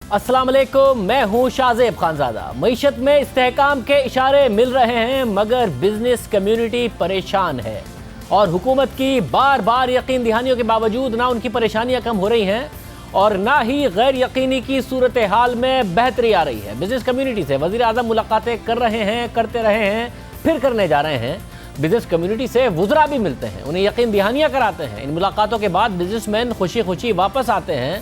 अस्सलाम वालेकुम, मैं हूं शाहजेब खानजादा। मईशत में इस्तेहकाम के इशारे मिल रहे हैं मगर बिजनेस कम्युनिटी परेशान है और हुकूमत की बार बार यकीन दहानियों के बावजूद ना उनकी परेशानियां कम हो रही हैं और ना ही गैर यकीनी की सूरत हाल में बेहतरी आ रही है। बिजनेस कम्युनिटी से वज़ीर आज़म मुलाकातें कर रहे हैं, करते रहे हैं, फिर करने जा रहे हैं। बिजनेस कम्युनिटी से वुज़रा भी मिलते हैं, उन्हें यकीन दहानियां कराते हैं। इन मुलाकातों के बाद बिजनेसमैन खुशी खुशी वापस आते हैं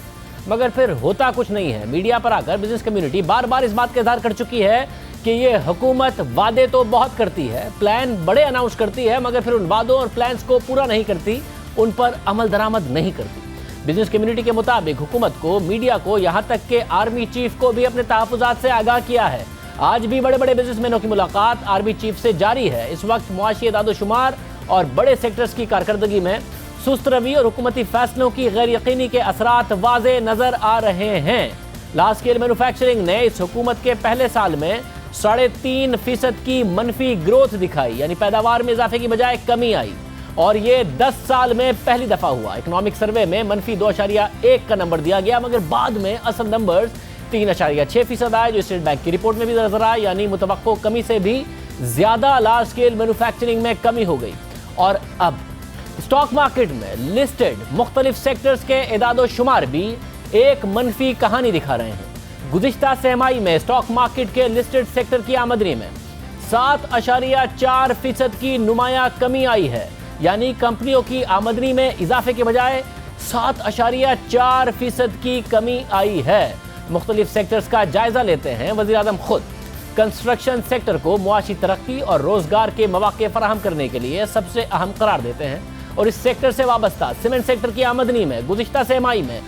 मगर फिर होता कुछ नहीं है। मीडिया पर आकर बिजनेस कम्युनिटी बार बार इस बात का इज़हार कर चुकी है कि ये हुकूमत वादे तो बहुत करती है, प्लान बड़े अनाउंस करती है मगर फिर उन वादों और प्लान्स को पूरा नहीं करती, उन पर अमल दरामद नहीं करती। बिजनेस कम्युनिटी के मुताबिक हुकूमत को, मीडिया को, यहाँ तक के आर्मी चीफ को भी अपने तहफ़्फ़ुज़ात से आगाह किया है। आज भी बड़े बड़े बिजनेसमैनों की मुलाकात आर्मी चीफ से जारी है। इस वक्त मुआशी एदाद-ओ-शुमार और बड़े सेक्टर्स की कारकर्दगी में सुस्त रवि और हुकूमती फैसलों की गैर यकीनी के असरात वाज़े नजर आ रहे हैं। लार्ज स्केल मैन्युफैक्चरिंग ने इस हुकूमत के पहले साल में 3.5% की मनफी ग्रोथ दिखाई, यानी पैदावार में इजाफे की बजाय कमी आई और ये 10 साल में पहली दफा हुआ। इकोनॉमिक सर्वे में मनफी 2.1 का नंबर दिया गया मगर बाद में असल नंबर्स 3.6% आए, जो स्टेट बैंक की रिपोर्ट में भी नजर आया, यानी मुतवक्को कमी से भी ज्यादा लार्ज स्केल मैन्युफैक्चरिंग में कमी हो गई। और अब स्टॉक मार्केट में लिस्टेड मुख्तलिफ सेक्टर्स के एदाद-ओ-शुमार भी एक मनफी कहानी दिखा रहे हैं। गुज़िश्ता सहमाही में स्टॉक मार्केट के लिस्टेड सेक्टर की आमदनी में 7.4% की नुमाया कमी आई है, यानी कंपनियों की आमदनी में इजाफे के बजाय 7.4% की कमी आई है। मुख्तलिफ सेक्टर्स का जायजा लेते हैं वज़ीर आज़म खुद। कंस्ट्रक्शन सेक्टर को मुआशी तरक्की और रोजगार के मौके फराहम करने के लिए सबसे अहम करार देते हैं और इस सेक्टर से वाबस्ता सीमेंट सेक्टर की आमदनी में गुज़िश्ता सहमाही में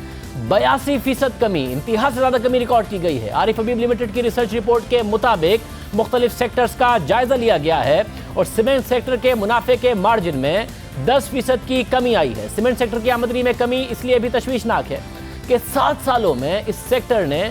82% कमी, इंतहा से ज्यादा कमी रिकॉर्ड की गई है। आरिफ हबीब लिमिटेड की रिसर्च रिपोर्ट के मुताबिक मुख्तलिफ सेक्टर्स का जायजा लिया गया है और सीमेंट सेक्टर के मुनाफे के मार्जिन में 10% की कमी आई है। सीमेंट सेक्टर की आमदनी में कमी इसलिए भी तशवीशनाक है कि 7 सालों में इस सेक्टर ने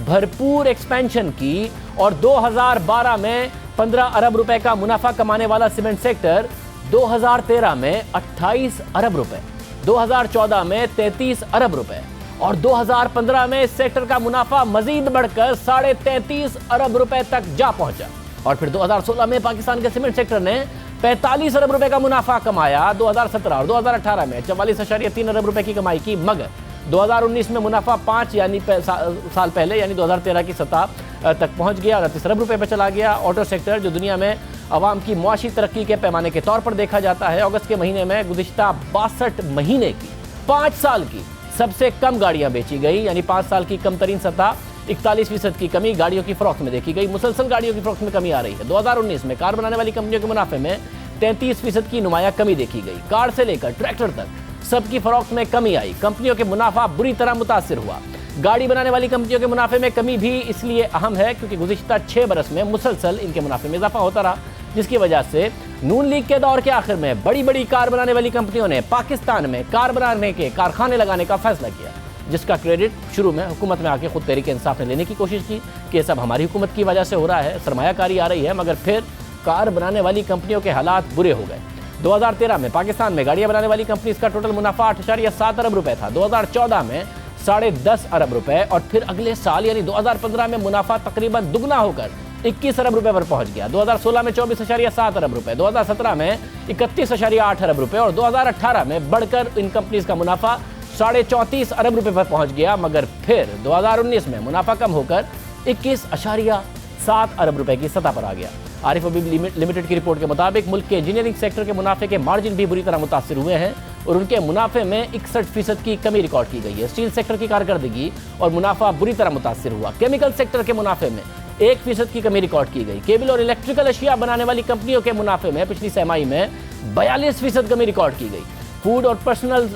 भरपूर एक्सपेंशन की और 2012 में 15 अरब रुपए का मुनाफा कमाने वाला सीमेंट सेक्टर 2013 में 28 अरब रुपए, 2014 में 33 अरब रुपए और 2015 में इस सेक्टर का मुनाफा मजीद बढ़कर 33.5 अरब रुपए तक जा पहुंचा। और फिर 2016 में पाकिस्तान के सीमेंट सेक्टर ने 45 अरब रुपए का मुनाफा कमाया। 2017 और 2018 में 44.3 अरब रुपए की कमाई की, मगर 2019 में मुनाफा 5 यानी साल पहले यानी 2013 की सतह तक पहुंच गया और 38 अरब रुपए पर चला गया। ऑटो सेक्टर, जो दुनिया में अवाम की मुआशी तरक्की के पैमाने के तौर पर देखा जाता है, अगस्त के महीने में गुज़िश्ता 62 महीने की 5 साल की सबसे कम गाड़ियां बेची गई, यानी 5 साल की कम तरीन सतह। 41% की कमी गाड़ियों की फरोख्त में देखी गई। मुसलसल गाड़ियों की फरोख्त में कमी आ रही है। 2019 में कार बनाने वाली कंपनियों के मुनाफे में 33% की नुमाया कमी देखी गई। कार से लेकर ट्रैक्टर तक सबकी फरोख्त में कमी आई। कंपनियों के मुनाफा बुरी तरह मुतासिर हुआ। गाड़ी बनाने वाली कंपनियों के मुनाफे में कमी भी इसलिए अहम है क्योंकि गुज़िश्ता 6 बरस में मुसलसल इनके मुनाफे में इजाफा होता रहा, जिसकी वजह से नून लीग के दौर के आखिर में बड़ी बड़ी कार बनाने वाली कंपनियों ने पाकिस्तान में कार बनाने के कारखाने लगाने का फैसला किया, जिसका क्रेडिट शुरू में हुकूमत में आके खुद तहरीक इंसाफ ने लेने की कोशिश की कि ये सब हमारी हुकूमत की वजह से हो रहा है, सरमायाकारी आ रही है, मगर फिर कार बनाने वाली कंपनियों के हालात बुरे हो गए। 2013 में पाकिस्तान में गाड़ियां बनाने वाली कंपनी का टोटल मुनाफा 8.7 अरब रुपए था। 2014 में 10.5 अरब रुपए और फिर अगले साल यानी 2015 में मुनाफा तकरीबन दुगना होकर 21 अरब रुपए पर पहुंच गया। 2016 में 24.7 अरब रुपए, 2017 में 31.8 अरब रुपए और 2018 में बढ़कर इन कंपनीज का मुनाफा 34.5 अरब रुपए पर पहुंच गया, मगर फिर 2019 में मुनाफा कम होकर 21.7 अरब रुपए की सतह पर आ गया। आरिफ हबीब लिमिटेड की रिपोर्ट के मुताबिक मुल्क के इंजीनियरिंग सेक्टर के मुनाफे के मार्जिन भी बुरी तरह मुतासिर हुए हैं और उनके मुनाफे में 61% की कमी रिकॉर्ड की गई है। स्टील सेक्टर की कारकर्दगी और मुनाफा बुरी तरह मुतासिर हुआ। केमिकल सेक्टर के मुनाफे में 1% की कमी रिकॉर्ड की गई। केबल और इलेक्ट्रिकल अशिया बनाने वाली कंपनियों के मुनाफे में पिछली सहमाही में 42% कमी रिकॉर्ड की गई। फूड और पर्सनल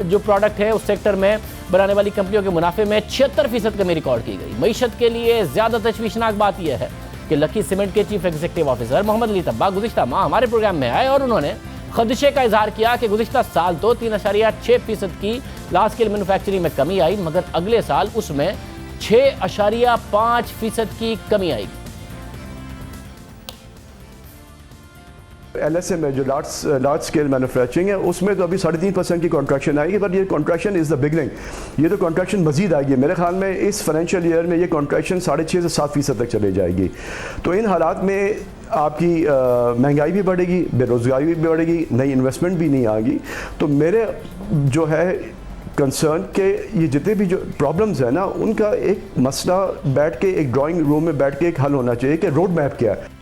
जो प्रोडक्ट है उस सेक्टर में बनाने वाली कंपनियों के मुनाफे में 76% कमी रिकॉर्ड की गई। मईशत के लिए ज्यादा तशवीशनाक बात यह है कि लकी सीमेंट के chief executive officer Mohammad Ali Tabba गुज़िश्ता माह हमारे प्रोग्राम में आए और उन्होंने खदशे का इजहार किया कि गुज़िश्ता साल तो 3.6% की लार्ज स्केल मैन्युफैक्चरिंग में कमी आई, मगर अगले साल उसमें 6.5% की कमी आएगी। LSM में जो लार्ज स्केल मैन्युफैक्चरिंग है उसमें तो अभी 3.5% की कॉन्ट्रैक्शन आएगी, पर ये कॉन्ट्रैक्शन इज़ द बिगनिंग। ये तो कॉन्ट्रैक्शन मजीद आएगी, मेरे ख्याल में इस फाइनेंशियल ईयर में ये कॉन्ट्रैक्शन 6.5 से 7% तक चले जाएगी। तो इन हालात में आपकी महंगाई भी बढ़ेगी, बेरोज़गारी भी बढ़ेगी, नई इन्वेस्टमेंट भी नहीं आएगी। तो मेरे जो है कंसर्न के ये जितने भी जो प्रॉब्लम्स हैं ना, उनका एक मसला बैठ के एक ड्राइंग रूम में बैठ के एक हल होना चाहिए कि रोड मैप क्या है।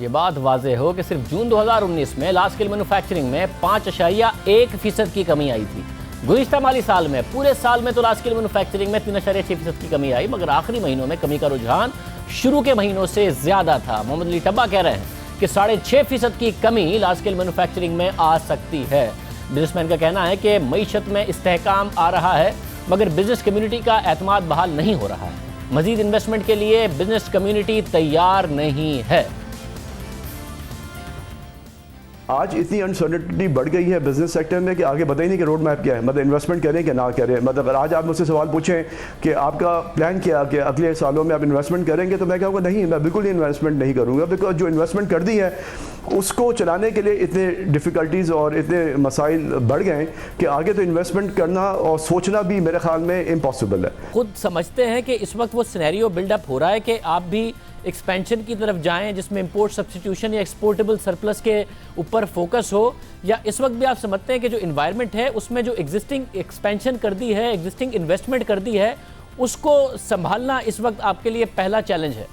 ये बात वाज़ेह हो कि सिर्फ जून 2019 में लार्ज स्केल मैन्युफैक्चरिंग में 5.1% की कमी आई थी। गुज़िश्ता माली साल में पूरे साल में तो लार्ज स्केल मैन्युफैक्चरिंग में 3.6% की कमी आई, मगर आखिरी महीनों में कमी का रुझान शुरू के महीनों से ज़्यादा था। मोहम्मद अली टब्बा कह रहे हैं कि 6.5% की कमी लार्ज स्केल मैन्युफैक्चरिंग में आ सकती है। बिजनेसमैन का कहना है कि मईशत में इस्तेहकाम आ रहा है, मगर बिजनेस कम्युनिटी का एतमाद बहाल नहीं हो रहा है। मजीद इन्वेस्टमेंट के लिए बिजनेस कम्युनिटी तैयार नहीं है। आज इतनी अनसर्टेनिटी बढ़ गई है बिजनेस सेक्टर में कि आगे पता ही नहीं कि रोड मैप क्या है, मतलब इन्वेस्टमेंट करें कि ना करें। मतलब अगर आज आप मुझसे सवाल पूछें कि आपका प्लान क्या कि अगले सालों में आप इन्वेस्टमेंट करेंगे, तो मैं कहूँगा नहीं, मैं बिल्कुल ही इन्वेस्टमेंट नहीं करूँगा, बिकॉज जो इन्वेस्टमेंट कर दी है उसको चलाने के लिए इतने डिफ़िकल्टीज़ और इतने मसाइल बढ़ गए कि आगे तो इन्वेस्टमेंट करना और सोचना भी मेरे ख्याल में इम्पॉसिबल है। खुद समझते हैं कि इस वक्त वो सिनेरियो बिल्डअप हो रहा है कि आप भी एक्सपेंशन की तरफ जाएं जिसमें इंपोर्ट सब्स्टिट्यूशन या एक्सपोर्टेबल सरप्लस के ऊपर फोकस हो, या इस वक्त भी आप समझते हैं कि जो इन्वायरमेंट है उसमें जो एग्जिस्टिंग एक्सपेंशन कर दी है, एग्जिस्टिंग इन्वेस्टमेंट कर दी है, उसको संभालना इस वक्त आपके लिए पहला चैलेंज है?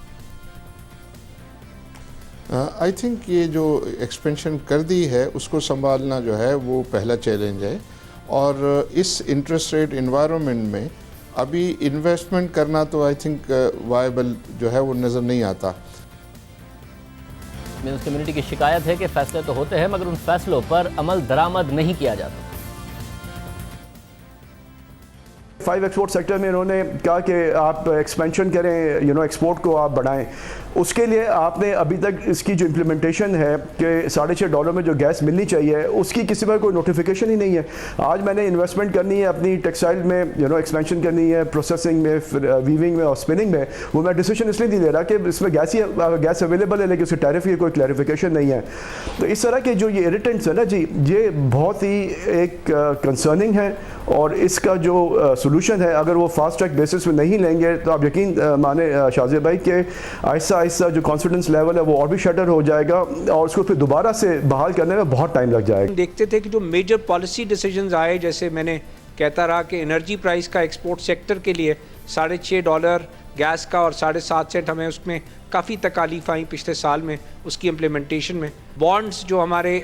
आई थिंक ये जो एक्सपेंशन कर दी है उसको संभालना जो है वो पहला चैलेंज है। और इस इंटरेस्ट रेट इन्वायरमेंट में अभी इन्वेस्टमेंट करना तो आई थिंक वायबल जो है वो नज़र नहीं आता। बिजनेस कम्युनिटी की शिकायत है कि फैसले तो होते हैं मगर उन फैसलों पर अमल दरामद नहीं किया जाता। 5 एक्सपोर्ट सेक्टर में इन्होंने कहा कि आप एक्सपेंशन करें, एक्सपोर्ट को आप बढ़ाएं। उसके लिए आपने अभी तक इसकी जो इम्प्लीमेंटेशन है कि $6.5 में जो गैस मिलनी चाहिए, उसकी किसी पर कोई नोटिफिकेशन ही नहीं है। आज मैंने इन्वेस्टमेंट करनी है अपनी टेक्सटाइल में, एक्सपेंशन करनी है प्रोसेसिंग में, वीविंग में और स्पिनिंग में, वो मैं डिसीजन इसलिए नहीं ले रहा कि इसमें गैस अवेलेबल है लेकिन उसके टैरिफ की कोई क्लैरिफिकेशन नहीं है। तो इस तरह के जो ये इरिटेंट्स है ना जी, ये बहुत ही एक कंसर्निंग है, और इसका जो सोल्यूशन है अगर वो फास्ट ट्रैक बेसिस में नहीं लेंगे तो आप यकीन माने शाज़िब भाई के आहिस्ता आहिस्ता जो कॉन्फिडेंस लेवल है वो और भी शटर हो जाएगा, और उसको फिर दोबारा से बहाल करने में बहुत टाइम लग जाएगा। देखते थे कि जो मेजर पॉलिसी डिसीजंस आए, जैसे मैंने कहता रहा कि एनर्जी प्राइस का एक्सपोर्ट सेक्टर के लिए $6.5 गैस का और 7.5 सेंट हमें उसमें काफ़ी तकालीफ आई पिछले साल में उसकी इम्प्लीमेंटेशन में। बॉन्ड्स जो हमारे,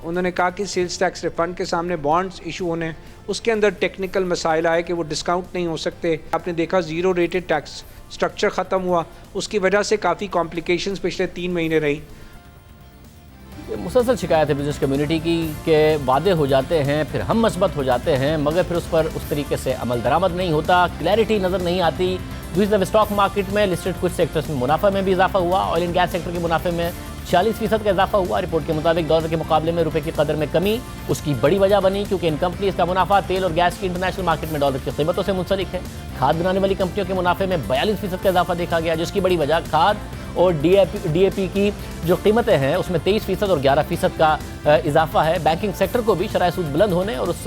उन्होंने कहा कि सेल्स टैक्स रिफंड के सामने बॉन्ड्स इशू होने, उसके अंदर टेक्निकल मसाइल आए कि वो डिस्काउंट नहीं हो सकते। आपने देखा ज़ीरो रेटेड टैक्स स्ट्रक्चर ख़त्म हुआ, उसकी वजह से काफ़ी कॉम्प्लिकेशंस पिछले 3 महीने रही। मुसलसल शिकायत है बिजनेस कम्युनिटी की कि वादे हो जाते हैं, फिर हम मस्बत हो जाते हैं, मगर फिर उस पर उस तरीके से अमल दरामद नहीं होता, क्लैरिटी नज़र नहीं आती। दूसरी तरफ स्टॉक मार्केट में लिस्टेड कुछ सेक्टर्स में मुनाफा में भी इजाफा हुआ। ऑयल एंड गैस सेक्टर के मुनाफे में 40% का इजाफा हुआ। रिपोर्ट के मुताबिक डॉलर के मुकाबले में रुपए की कदर में कमी उसकी बड़ी वजह बनी, क्योंकि इन कंपनीज का मुनाफा तेल और गैस की इंटरनेशनल मार्केट में डॉलर की कीमतों से मुंसलिक है। खाद बनाने वाली कंपनियों के मुनाफे में 42% का इजाफा देखा गया, जिसकी बड़ी वजह खाद और डीएपी की जो कीमतें हैं उसमें 23% और 11% का इजाफा है। बैंकिंग सेक्टर को भी शरह सूद बुलंद होने और उस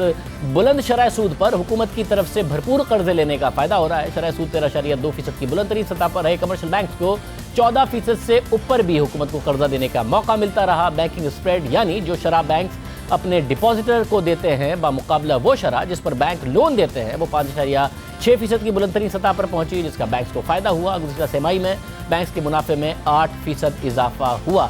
बुलंद शरह सूद पर हुकूमत की तरफ से भरपूर कर्जे लेने का फ़ायदा हो रहा है। शरह सूद 13.2% की बुलंद तरीन सतह पर है। कमर्शियल बैंक को 14% से ऊपर भी हुकूमत को कर्जा देने का मौका मिलता रहा। बैंकिंग स्प्रेड यानी जो शरह बैंक अपने डिपॉजिटर को देते हैं बामुकाबला वो शरह जिस पर बैंक लोन देते हैं, वो 5.6% की बुलंद तरीन सतह पर पहुंची, जिसका बैंक्स को फ़ायदा हुआ। गुज़िश्ता तिमाही में बैंक्स के मुनाफे में 8% इजाफा हुआ।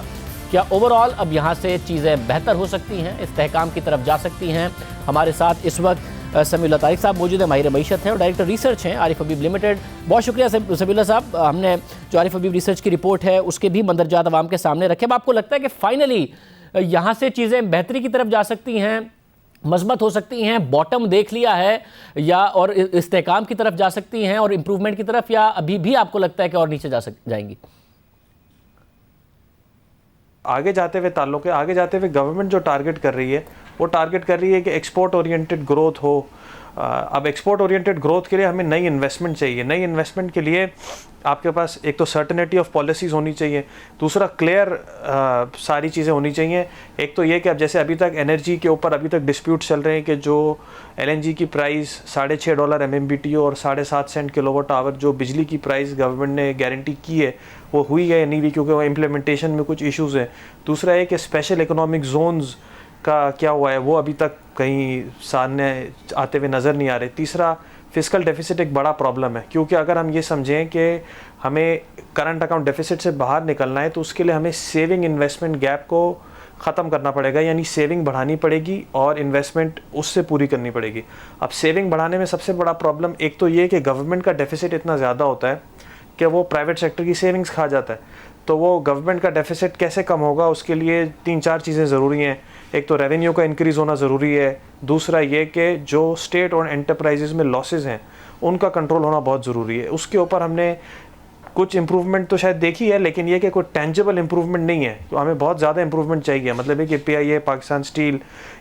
क्या ओवरऑल अब यहाँ से चीज़ें बेहतर हो सकती हैं, इस्तेहकाम की तरफ जा सकती हैं? हमारे साथ इस वक्त समीउल्लाह तारिक साहब मौजूद है, माहिर मईशत हैं और डायरेक्टर रिसर्च हैं आरिफ हबीब लिमिटेड। बहुत शुक्रिया समीउल्लाह साहब, हमने जो आरिफ हबीब रिसर्च की रिपोर्ट है उसके भी मंदरजात आवाम के सामने रखे। अब आपको लगता है कि फाइनली यहाँ से चीज़ें बेहतरी की तरफ जा सकती हैं, मजबूत हो सकती हैं, बॉटम देख लिया है, या और इस्तेहकाम की तरफ जा सकती हैं और इम्प्रूवमेंट की तरफ, या अभी भी आपको लगता है कि और नीचे जाएंगी? आगे जाते हुए गवर्नमेंट जो टारगेट कर रही है वो टारगेट कर रही है कि एक्सपोर्ट ओरिएंटेड ग्रोथ हो, अब एक्सपोर्ट ओरिएंटेड ग्रोथ के लिए हमें नई इन्वेस्टमेंट चाहिए। नई इन्वेस्टमेंट के लिए आपके पास एक तो सर्टेनिटी ऑफ पॉलिसीज़ होनी चाहिए, दूसरा क्लियर सारी चीज़ें होनी चाहिए। एक तो ये कि अब जैसे अभी तक एनर्जी के ऊपर अभी तक डिस्प्यूट चल रहे हैं कि जो LNG की प्राइस $6.5 MMBTU और 7.5 सेंट किलोवाट आवर जो बिजली की प्राइस गवर्नमेंट ने गारंटी की है वो हुई है या नहीं हुई, क्योंकि वो इम्प्लीमेंटेशन में कुछ इश्यूज़ हैं। दूसरा है कि स्पेशल इकोनॉमिक जोन्स का क्या हुआ है, वो अभी तक कहीं सामने आते हुए नज़र नहीं आ रहे। तीसरा, फिस्कल डेफिसिट एक बड़ा प्रॉब्लम है, क्योंकि अगर हम ये समझें कि हमें करंट अकाउंट डेफिसिट से बाहर निकलना है तो उसके लिए हमें सेविंग इन्वेस्टमेंट गैप को ख़त्म करना पड़ेगा, यानी सेविंग बढ़ानी पड़ेगी और इन्वेस्टमेंट उससे पूरी करनी पड़ेगी। अब सेविंग बढ़ाने में सबसे बड़ा प्रॉब्लम एक तो ये कि गवर्नमेंट का डेफिसिट इतना ज़्यादा होता है कि वो प्राइवेट सेक्टर की सेविंग्स खा जाता है। तो वो गवर्नमेंट का डेफिसिट कैसे कम होगा, उसके लिए 3-4 चीज़ें ज़रूरी हैं। एक तो रेवेन्यू का इंक्रीज़ होना ज़रूरी है, दूसरा ये कि जो स्टेट और एंटरप्राइजेज़ में लॉसेस हैं उनका कंट्रोल होना बहुत ज़रूरी है। उसके ऊपर हमने कुछ इम्प्रूवमेंट तो शायद देखी है, लेकिन ये कि कोई टेंजिबल इम्प्रूवमेंट नहीं है, तो हमें बहुत ज़्यादा इम्प्रूवमेंट चाहिए। मतलब है कि PIA, पाकिस्तान स्टील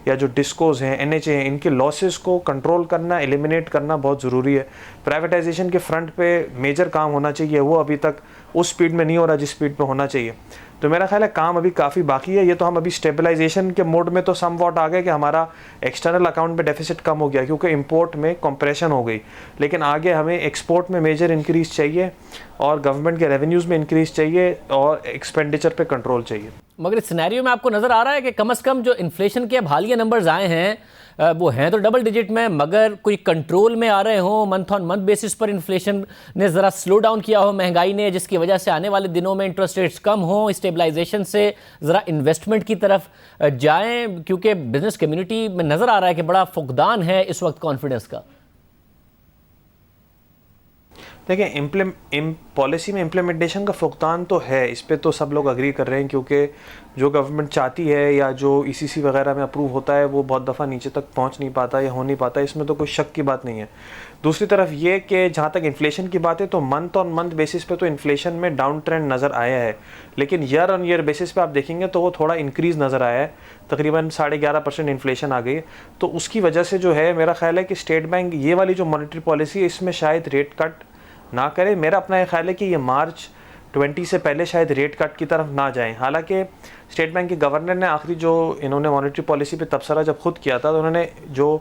या जो डिस्कोज हैं, NHA हैं, इनके लॉसेस को कंट्रोल करना, एलिमिनेट करना बहुत ज़रूरी है। प्राइवेटाइजेशन के फ्रंट पे मेजर काम होना चाहिए, वो अभी तक उस स्पीड में नहीं हो रहा जिस स्पीड पे होना चाहिए। तो मेरा ख्याल है काम अभी काफ़ी बाकी है। ये तो हम अभी स्टेबलाइजेशन के मोड में तो सम वॉट आ गए कि हमारा एक्सटर्नल अकाउंट में डेफिसिट कम हो गया क्योंकि इंपोर्ट में कंप्रेशन हो गई, लेकिन आगे हमें एक्सपोर्ट में मेजर इंक्रीज़ चाहिए और गवर्नमेंट के रेवेन्यूज़ में इंक्रीज़ चाहिए और एक्सपेंडिचर पे कंट्रोल चाहिए। मगर इस सिनेरियो में आपको नज़र आ रहा है कि कम से कम जो इन्फ्लेशन के अब हालिया नंबर्स आए हैं वो हैं तो डबल डिजिट में, मगर कोई कंट्रोल में आ रहे हों, मंथ ऑन मंथ बेसिस पर इन्फ्लेशन ने ज़रा स्लो डाउन किया हो महंगाई ने, जिसकी वजह से आने वाले दिनों में इंटरेस्ट रेट्स कम हों, स्टेबलाइजेशन से ज़रा इन्वेस्टमेंट की तरफ जाएं, क्योंकि बिजनेस कम्युनिटी में नज़र आ रहा है कि बड़ा फुकदान है इस वक्त कॉन्फिडेंस का। देखिए, पॉलिसी में इम्प्लीमेंटेशन का फुकदान तो है, इस पे तो सब लोग अग्री कर रहे हैं, क्योंकि जो गवर्नमेंट चाहती है या जो ECC वगैरह में अप्रूव होता है वो बहुत दफ़ा नीचे तक पहुंच नहीं पाता या हो नहीं पाता, इसमें तो कोई शक की बात नहीं है। दूसरी तरफ ये कि जहाँ तक इन्फ्लेशन की बात है तो मंथ ऑन मंथ बेसिस पे तो इन्फ्लेशन में डाउन ट्रेंड नज़र आया है, लेकिन ईयर ऑन ईयर बेसिस पे आप देखेंगे तो वो थोड़ा इंक्रीज़ नज़र आया है, तकरीबन 11.5% इन्फ्लेशन आ गई है। तो उसकी वजह से जो है मेरा ख्याल है कि स्टेट बैंक ये वाली जो मॉनेटरी पॉलिसी है इसमें शायद रेट कट ना करे। मेरा अपना ये ख्याल है कि ये मार्च 20 से पहले शायद रेट कट की तरफ ना जाएं। हालांकि स्टेट बैंक के गवर्नर ने आखिरी जो इन्होंने मॉनेटरी पॉलिसी पे तबसरा जब खुद किया था तो उन्होंने जो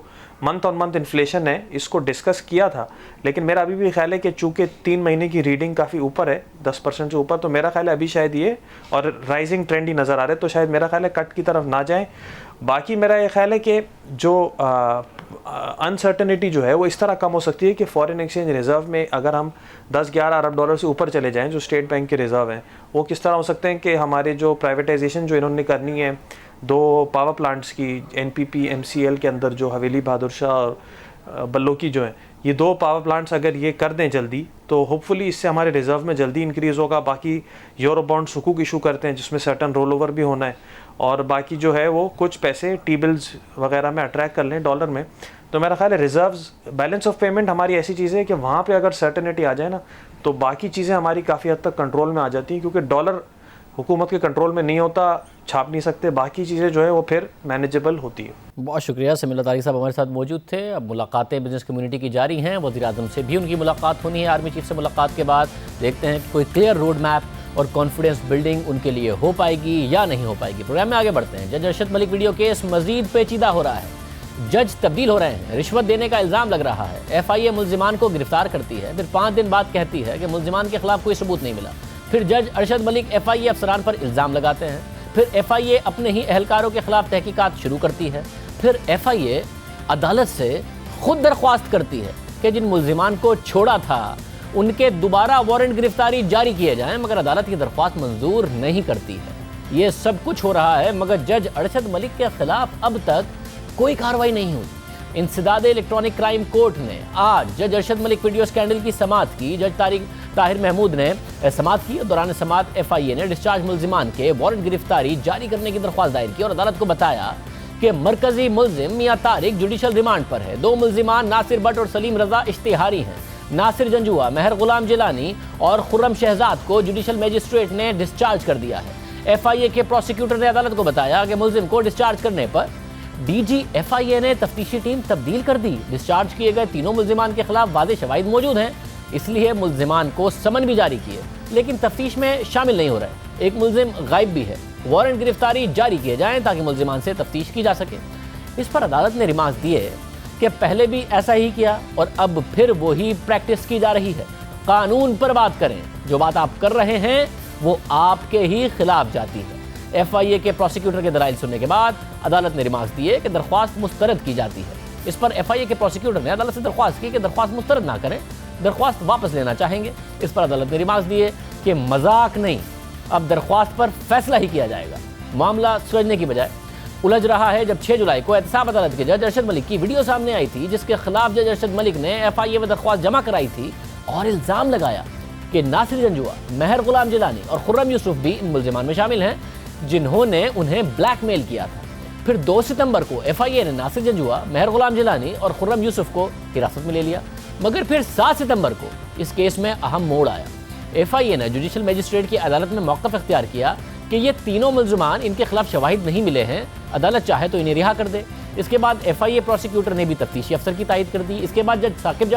मंथ ऑन मंथ इन्फ्लेशन है इसको डिस्कस किया था, लेकिन मेरा अभी भी ख्याल है कि चूँकि 3 महीने की रीडिंग काफ़ी ऊपर है, 10% से ऊपर, तो मेरा ख्याल है अभी शायद ये और राइजिंग ट्रेंड ही नज़र आ रहे, तो शायद मेरा ख्याल है कट की तरफ ना जाएँ। बाकी मेरा ये ख्याल है कि जो अनसर्टेनिटी जो है वो इस तरह कम हो सकती है कि फॉरेन एक्सचेंज रिजर्व में अगर हम 10-11 अरब डॉलर से ऊपर चले जाएं जो स्टेट बैंक के रिजर्व हैं, वो किस तरह हो सकते हैं कि हमारे जो प्राइवेटाइजेशन जो इन्होंने करनी है 2 पावर प्लांट्स की NPP MCL के अंदर जो हवेली बहादुर शाह और बल्लोकी जो हैं, ये 2 पावर प्लांट्स अगर ये कर दें जल्दी तो होपफुली इससे हमारे रिजर्व में जल्दी इंक्रीज़ होगा। बाकी यूरो बॉन्ड सुकूक इशू करते हैं जिसमें सर्टन रोल ओवर भी होना है, और बाकी जो है वो कुछ पैसे T-बिल्स वगैरह में अट्रैक्ट कर लें डॉलर में। तो मेरा ख्याल है रिजर्व्स, बैलेंस ऑफ पेमेंट हमारी ऐसी चीज़ है कि वहाँ पे अगर सर्टेनिटी आ जाए ना तो बाकी चीज़ें हमारी काफ़ी हद तक कंट्रोल में आ जाती हैं, क्योंकि डॉलर हुकूमत के कंट्रोल में नहीं होता, छाप नहीं सकते, बाकी चीज़ें जो है वो फिर मैनेजेबल होती है। बहुत शुक्रिया। समीउल्लाह तारिक साहब हमारे साथ मौजूद थे। अब मुलाकातें बिजनेस कम्युनिटी की जारी हैं, वज़ीर-ए-आज़म से भी उनकी मुलाकात होनी है। आर्मी चीफ से मुलाकात के बाद देखते हैं कि कोई क्लियर रोड मैप और कॉन्फिडेंस बिल्डिंग उनके लिए हो पाएगी या नहीं हो पाएगी। प्रोग्राम में आगे बढ़ते हैं। जज अरशद मलिक वीडियो केस मजीद पेचीदा हो रहा है, जज तब्दील हो रहे हैं, रिश्वत देने का इल्ज़ाम लग रहा है। FIA मुल्जिमान को गिरफ्तार करती है, फिर 5 दिन बाद कहती है कि मुल्जिमान के खिलाफ कोई सबूत नहीं मिला। फिर जज अरशद मलिक FIA अफसरान पर इल्ज़ाम लगाते हैं, फिर FIA अपने ही अहलकारों के खिलाफ तहकीकात शुरू करती है, फिर FIA अदालत से खुद दरख्वास्त करती है कि जिन मुल्जिमान को छोड़ा था उनके दोबारा वारंट गिरफ्तारी जारी किए जाएं, मगर अदालत की दरख्वास्त मंजूर नहीं करती है। ये सब कुछ हो रहा है, मगर जज अरशद मलिक के खिलाफ अब तक कोई कार्रवाई नहीं हुई। इंसदाद इलेक्ट्रॉनिक क्राइम कोर्ट ने आज जज अरशद मलिक वीडियो स्कैंडल की समाअत की। जज ताहिर महमूद ने समाअत की। दौरान समाअत FIA ने डिस्चार्ज मुल्जिमान के वारंट गिरफ्तारी जारी करने की दरख्वास्त दायर की और अदालत को बताया कि मरकजी मुल्जिम मियां तारिक जुडिशल रिमांड पर है। 2 मुल्जिमान नासिर भट्ट और सलीम रजा इश्तिहारी हैं। नासिर जंजुआ, महर गुलाम जिलानी और खुर्रम शहजाद को जुडिशल मजिस्ट्रेट ने डिस्चार्ज कर दिया है। FIA के प्रोसिक्यूटर ने अदालत को बताया कि मुल्जिम को डिस्चार्ज करने पर डीजी FIA ने तफ्तीशी टीम तब्दील कर दी। डिस्चार्ज किए गए तीनों मुल्जिमान के खिलाफ वाज़ेह शवाहिद मौजूद हैं, इसलिए मुल्जिमान को समन भी जारी किए, लेकिन तफ्तीश में शामिल नहीं हो रहे। एक मुल्जिम गायब भी है। वारंट गिरफ्तारी जारी किए जाएं ताकि मुल्जिमान से तफ्तीश की जा सके। इस पर अदालत ने रिमार्क दिए कि पहले भी ऐसा ही किया और अब फिर वही प्रैक्टिस की जा रही है। कानून पर बात करें, जो बात आप कर रहे हैं वो आपके ही खिलाफ जाती है। FIA के प्रोसिक्यूटर के दलाइल सुनने के बाद अदालत ने रिमार्क दिए कि दरख्वास्त मुस्तरद की जाती है। इस पर FIA के प्रोसिक्यूटर ने अदालत से दरख्वास्त की कि दरख्वास्त मुस्तरद ना करें, दरख्वास्त वापस लेना चाहेंगे। इस पर अदालत ने रिमार्क दिए कि मजाक नहीं, अब दरख्वास्त पर फैसला ही किया जाएगा। मामला सुलझने की बजाय उलझ रहा है जब 6 जुलाई को एहतसाब अदालत के जज अरशद मलिक की वीडियो सामने आई थी, जिसके खिलाफ जज अरशद मलिक ने FIA में दरख्वास्त जमा कराई थी और इल्ज़ाम लगाया कि नासिर जंजुआ, महर गुलाम जिलानी और खुर्रम यूसुफ भी इन मुल्जिमान में शामिल हैं जिन्होंने उन्हें ब्लैकमेल किया था। फिर 2 सितंबर को FIA ने नासिर जंजुआ, महर गुलाम जिलानी और खुर्रम यूसुफ को हिरासत में ले लिया, मगर फिर 7 सितंबर को इस केस में अहम मोड़ आया। FIA ने जुडिशल मजिस्ट्रेट की अदालत में मौक़िफ़ इख्तियार किया कि ये तीनों मुल्जिमान इनके खिलाफ शवाहिद नहीं मिले हैं, अदालत चाहे तो इन्हें रिहा कर दे। इसके बाद FIA प्रोसिक्यूटर ने भी तफ्तीशी अफसर की तायद कर दी। इसके बाद जज साकिब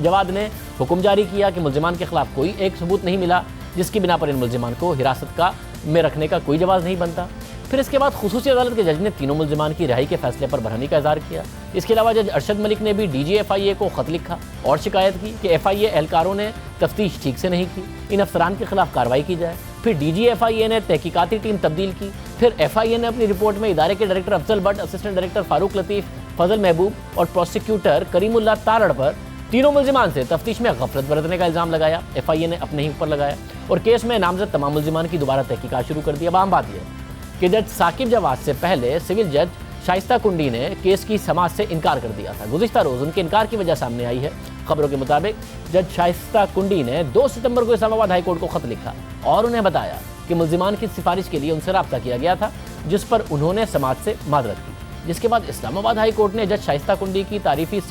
जवाद ने हुक्म जारी किया कि मुल्जिमान के खिलाफ कोई एक सबूत नहीं मिला, जिसकी बिना पर इन मुल्जिमान को हिरासत में रखने का कोई जवाब नहीं बनता। फिर इसके बाद खुसूसी अदालत के जज ने तीनों मुल्जिमान की रिहाई के फैसले पर बरहमी का इज़हार किया। इसके अलावा जज अरशद मलिक ने भी DG FIA को ख़त लिखा और शिकायत की कि FIA एहलकारों ने तफ्तीश ठीक से नहीं की, इन अफसरान के खिलाफ कार्रवाई की जाए। फिर DG FIA ने तहकीकाती टीम तब्दील की। फिर FIA ने अपनी रिपोर्ट में इदारे के director Afzal Bhatt, assistant director Farooq Latif, Fazal Mehboob और प्रोसिक्यूटर करीमुल्लाह तारड़ पर तीनों मुल्जिमान से तफ्तीश में गफलत बरतने का इल्ज़ाम लगाया। FIA ने अपने ही ऊपर लगाया और केस में नामजद तमाम मुल्जिमान की दोबारा तहकीकात शुरू कर दी। अब आम बात यह है कि जज साकिब जवाद से पहले सिविल जज शाइस्ता कुंडी ने केस की समाअत से इनकार कर दिया था। गुज़िश्ता रोज़ उनके इनकार की वजह सामने आई है। खबरों के मुताबिक जज शाइस्ता कुंडी ने 2 सितंबर को इस्लामाबाद हाई कोर्ट को ख़त लिखा और उन्हें बताया कि मुल्जिमान की सिफारिश के लिए उनसे रब्ता किया गया था, जिस पर उन्होंने समाअत से मादरत की। जिसके बाद इस्लामाबाद हाई कोर्ट ने जज शाइस्ता कुंडी की तारीफ़ी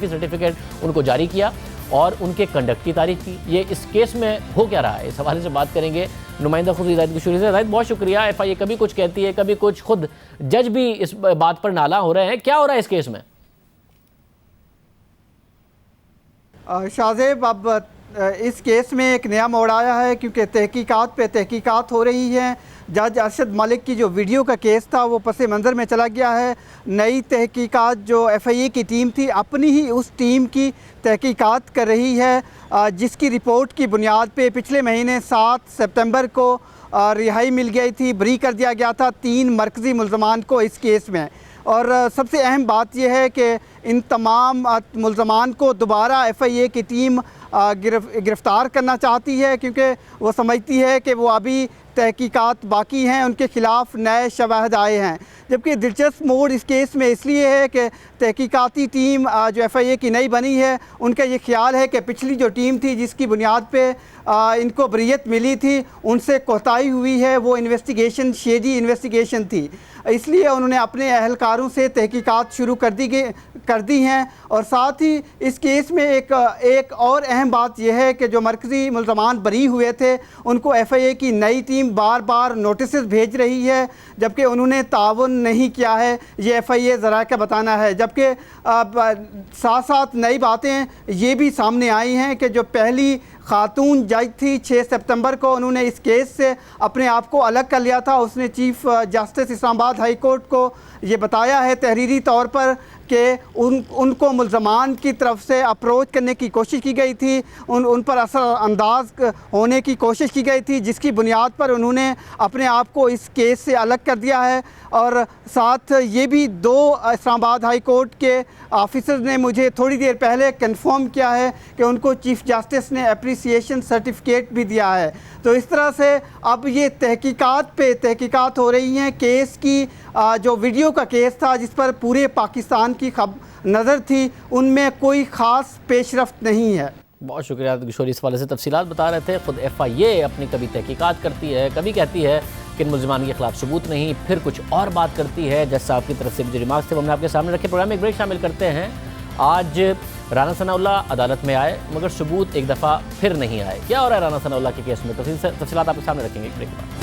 सर्टिफिकेट उनको जारी किया और उनके कंडक्ट की तारीफ की। ये इस केस में हो क्या रहा है, इस हवाले से बात करेंगे नुमाइंदा खुद हिदायत किशोरी से। हिदायत, बहुत शुक्रिया। FIA कभी कुछ कहती है, कभी कुछ, खुद जज भी इस बात पर नाला हो रहे हैं। क्या हो रहा है इस केस में? शाहजेब, अब इस केस में एक नया मोड़ आया है क्योंकि तहकीकात पे तहकीकात हो रही है। जज अरशद मलिक की जो वीडियो का केस था वो पस मंज़र में चला गया है। नई तहकीकात जो FIA की टीम थी अपनी ही उस टीम की तहकीकात कर रही है, जिसकी रिपोर्ट की बुनियाद पे पिछले महीने 7 सितंबर को रिहाई मिल गई थी, बरी कर दिया गया था 3 मरकज़ी मुल्ज़मान को इस केस में। और सबसे अहम बात यह है कि इन तमाम मुल्ज़मान को दोबारा FIA की टीम गिरफ़्तार करना चाहती है क्योंकि वो समझती है कि वो अभी तहकीकात बाकी हैं, उनके ख़िलाफ़ नए शवाहिद आए हैं। जबकि दिलचस्प मोड़ इस केस में इसलिए है कि तहकीकाती टीम जो FIA की नई बनी है, उनका ये ख्याल है कि पिछली जो टीम थी जिसकी बुनियाद पे इनको बरीयत मिली थी, उनसे कोताही हुई है। वो इन्वेस्टिगेशन शेडी इन्वेस्टिगेशन थी, इसलिए उन्होंने अपने अहलकारों से तहकीकात शुरू कर दी हैं। और साथ ही इस केस में एक और अहम बात यह है कि जो मरकज़ी मुल्ज़मान बरी हुए थे उनको FIA की नई टीम बार बार नोटिस भेज रही है, जबकि उन्होंने ताउन नहीं किया है, ये FIA ज़रा का बताना है। जबकि साथ साथ नई बातें ये भी सामने आई हैं कि जो पहली खातून जज थी 6 सितंबर को, उन्होंने इस केस से अपने आप को अलग कर लिया था। उसने chief justice Islamabad high court को ये बताया है तहरीरी तौर पर कि उनको मुल्ज़मान की तरफ से अप्रोच करने की कोशिश की गई थी, उन पर असर अंदाज होने की कोशिश की गई थी, जिसकी बुनियाद पर उन्होंने अपने आप को इस केस से अलग कर दिया है। और साथ ये भी 2 इस्लामाबाद हाई कोर्ट के ऑफिसर ने मुझे थोड़ी देर पहले कंफर्म किया है कि उनको चीफ जस्टिस ने अप्रिसिएशन सर्टिफिकेट भी दिया है। तो इस तरह से अब ये तहकीकात पे तहकीकात हो रही हैं। केस की जो वीडियो का केस था जिस पर पूरे पाकिस्तान की नज़र थी, उनमें कोई ख़ास पेशरफ्त नहीं है। बहुत शुक्रिया किशोरी, इस वाले से तफसीलात बता रहे थे। ख़ुद FIA अपनी कभी तहकीकात करती है, कभी कहती है कि मुल्ज़मान के खिलाफ सबूत नहीं, फिर कुछ और बात करती है। जज साहब की तरफ से जो रिमार्क्स थे वो हमने आपके सामने रखे। प्रोग्राम में एक ब्रेक शामिल करते हैं। आज राना सनाउल्लाह अदालत में आए मगर सबूत एक दफ़ा फिर नहीं आए। क्या हो रहा है राना सनाउल्लाह के केस में, तफसीलात आपके सामने रखेंगे एक ब्रेक के बाद।